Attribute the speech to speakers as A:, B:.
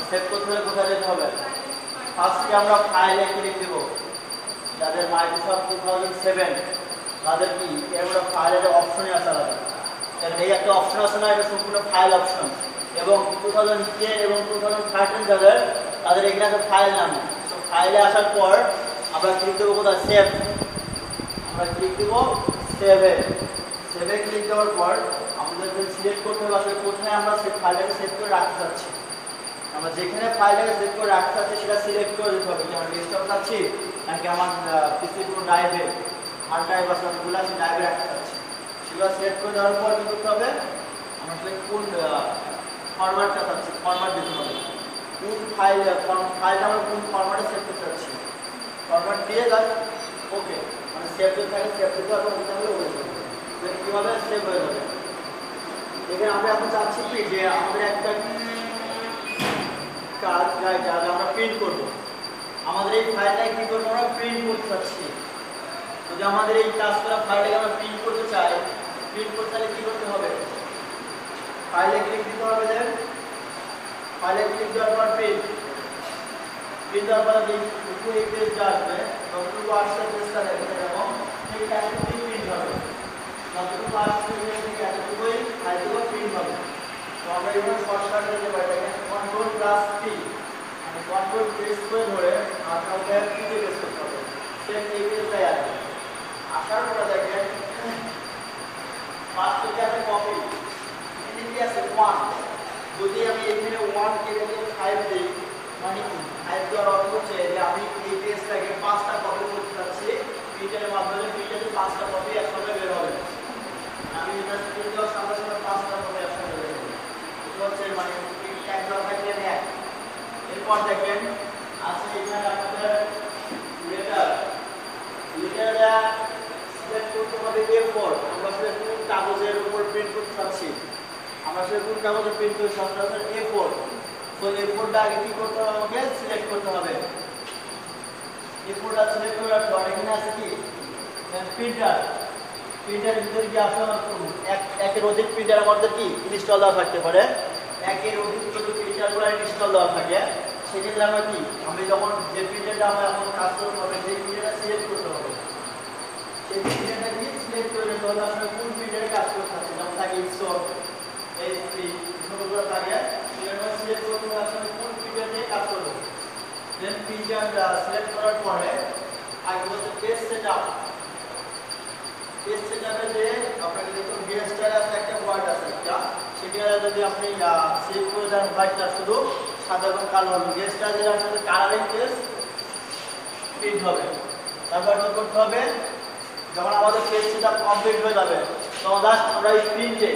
A: Save করতে হলে কোথায় যেতে হবে? ফার্স্টে আমরা ফাইলে ক্লিক দেব। যাদের মাইক্রোসফট 2007 তাদের কি এর ফাইলের অপশনে আসা লাগে। এই একটা অপশন আছে না, এটা সম্পূর্ণ ফাইল অপশন। এবং 2010 এবং 2013 যাদের তাদের এখানে আছে ফাইল নাম। তো ফাইলে আসার পর আমরা ক্লিক দেবো কোথায়? সেভ। আমরা ক্লিক দেব সেভে। সেভে ক্লিক দেওয়ার পর আমাদের সিলেক্ট করতে হবে আসলে কোথায় আমরা সেই ফাইলটাকে সেভ করে রাখতে চাচ্ছি। আমরা যেখানে ফাইলটাকে সেভ করে রাখতে চাচ্ছি সেটা সিলেক্ট করে দিতে হবে। যে আমরা ডেস্কটপে চাচ্ছি নাকি আমার পিসির কোনো ড্রাইভে, হার্ড ড্রাইভ আছে ওগুলো আমি ড্রাইভে রাখতে চাচ্ছি। সেগুলো সিলেক্ট করে দেওয়ার পর কী করতে হবে? আমরা কোন ফরম্যাটটা চাচ্ছি ফরম্যাট দিতে হবে। কোন ফাইলটা আমরা কোন ফরম্যাটে সেভ করতে চাচ্ছি ফরম্যাট দিয়ে দেন। ওকে, মানে সেভ যদি থাকে সেভ দিতে হবে, ওটা হলে হয়ে যাবে। কীভাবে সেভ হয়ে যাবে? এখানে আমরা এখন চাচ্ছি কি যে আমাদের একটা কাজ আমরা প্রিন্ট করব। আমাদের এই ফাইলটাকে কী করবো? আমরা প্রিন্ট করতে চাচ্ছি। যদি আমাদের এই কাজ করা ফাইলটাকে আমরা প্রিন্ট করতে চাই, প্রিন্ট করতে চাইলে কী করতে হবে? ফাইলে ক্লিক দিতে হবে। দেন ফাইলে ক্লিক দেওয়ার পর প্রিন্ট দেওয়ার পর উপরে এই পেজটা আসবে। যতটুকু আসছে পেজটা দেখে এবং ঠিক এতটুকুই প্রিন্ট হবে। যতটুকু আসছে ঠিক এতটুকুই ফাইলগুলো প্রিন্ট হবে। তো আমরা এখানে শর্টকাট দিতে পারি। কন্ট্রোল+P, মানে কন্ট্রোল প্রেস করে ধরে আপনাকে পিতে প্রেস করতে হবে। সেম এই পেজটাই আসবে। আসার পরে দেখেন ফার্স্ট থেকে আছে কপি, এখানে আছে 1। যদি আমি এখানে 1 কে বদলে 5 দিই, মানে 5 দেওয়ার অর্থ হচ্ছে যে আমি এই পেজটাকে 5টা কপি করতে চাচ্ছি। প্রিন্টারের মাধ্যমে প্রিন্টারে 5টা কপি একসাথে বের হবে। আমি এটা প্রিন্ট দেওয়ার সাথে সাথে 5টা কপি একসাথে বের হবে। এটা হচ্ছে মানে এক দেওয়া থাকলে এক। এরপর দেখেন আছে এখানে আপনাদের লেটারটা সিলেক্ট করতে হবে A4। আমরা আসলে কোন কাগজের উপর প্রিন্ট করতে চাচ্ছি, আমরা আসলে কোন কাগজে প্রিন্ট করতে চাচ্ছি? A4। তো A4টা আগে কি করতে হবে? আমাকে সিলেক্ট করতে হবে। A4টা সিলেক্ট করার পর এখানে আছে কি প্রিন্টার। প্রিন্টারের ভিতরে কি আসলে একের অধিক প্রিন্টার আমাদের কি ইনস্টল দেওয়া থাকতে পারে। একের অধিক যদি প্রিন্টারগুলো ইনস্টল দেওয়া থাকে সেক্ষেত্রে আমরা কি আমি যখন যে প্রিন্টারটা আমরা এখন কাজ করতে হবে সেই প্রিন্টারটা সিলেক্ট করতে হবে। সেই প্রিন্টারটা কি সিলেক্ট করে নিতে হবে আসলে কোন প্রিন্টারে কাজ করতে হবে। যেমন থাকে ইসোর, HP সবগুলো থাকে, সেগুলো সিলেক্ট করতে হবে আসলে কোন প্রিন্টার দিয়ে কাজ করবে। দেন প্রিন্টার সিলেক্ট করার পরে আগে হচ্ছে পেজ সেটআপ। পেজ সেটআপে যে আপনাকে দেখুন গেস্টার আছে একটা ওয়ার্ড আছে একটা, সেটা যদি আপনি সেভ করে দেন হোয়াইটটা শুধু সাদা এবং কালো হবে। গেস্টার যেটা আসলে কালারিং পেজ প্রিন্ট হবে। তারপর কি করতে হবে? যখন আমাদের পেজ সেটআপ কমপ্লিট হয়ে যাবে তখন জাস্ট আমরা এই প্রিন্টে